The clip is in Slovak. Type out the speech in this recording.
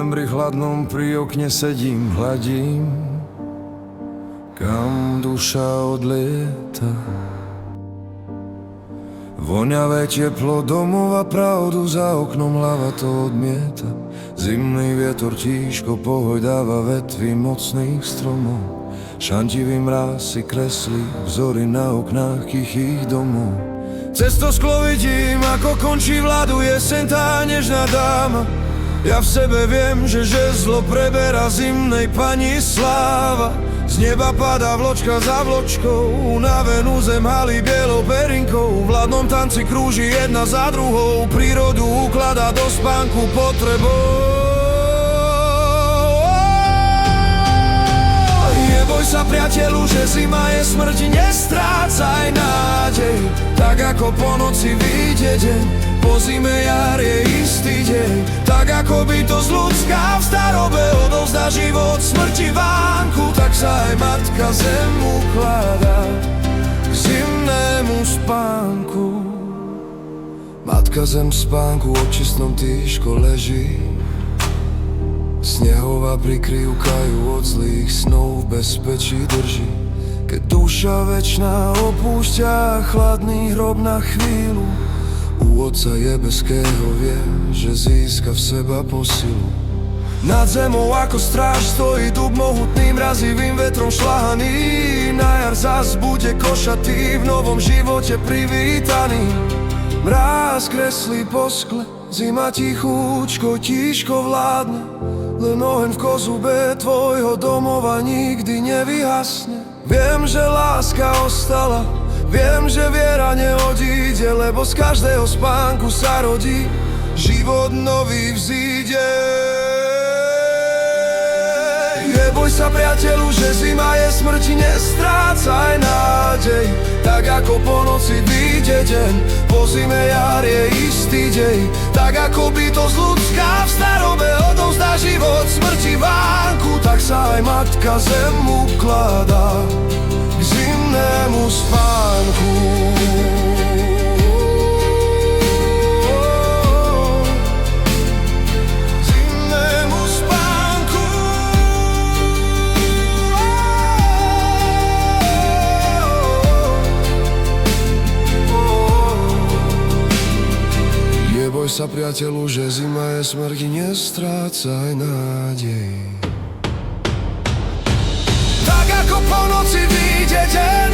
novembri chladnom pri okne sedím, hladím, kam duša odlieta. Voňavé teplo domova, pravdu za oknom, hlava to odmieta. Zimný vietor tížko pohojdáva vetvy mocných stromov. Šantivý mráz si kreslí vzory na oknách tichých domov. Cez to sklo vidím, ako končí vládu jeseň tá nežná dáma. Ja v sebe viem, že žezlo preberá zimnej pani sláva. Z neba padá vločka za vločkou, unavenú zem halí bielou perinkou. V hladnom tanci krúži jedna za druhou, prírodu ukladá do spánku potrebou. Neboj sa, priateľu, že zima je smrť, nestrácaj nádej. Tak ako po noci vyjde deň, po zime jar je istý deň. Tak ako bytosť ľudská v starobe odovzdá život smrti vánku, tak sa aj matka zem ukladá k zimnému spánku. Matka zem v spánku očistnom tížko leží, snehová prikryvka ju od zlých snov v bezpečí drží. Keď duša večná opúšťa chladný hrob na chvíľu, u otca nebeského vie, že získa v seba posilu. Nad zemou ako stráž stojí dub mohutný, mrazivým vetrom šľahaný. Na jar zas bude košatý, v novom živote privítaný. Mráz kreslí po skle, zima tichúčko, tížko vládne. Len oheň v kozube tvojho domova nikdy nevyhasne. Viem, že láska ostala, viem, že viera neodíde, lebo z každého spánku sa rodí život nový vzíde. Neboj sa, priateľu, že zima je smrť, nestrácaj nádej. Tak ako po noci vyjde deň, po zime jar je istý dej. Tak ako bytosť ľudská v starobe odovzdá život smrti vánku, tak sa aj matka zem ukladá k zimnému spánku. Neboj sa, priateľu, že zima je smrť, nestrácaj nádej. Tak ako po noci vyjde deň,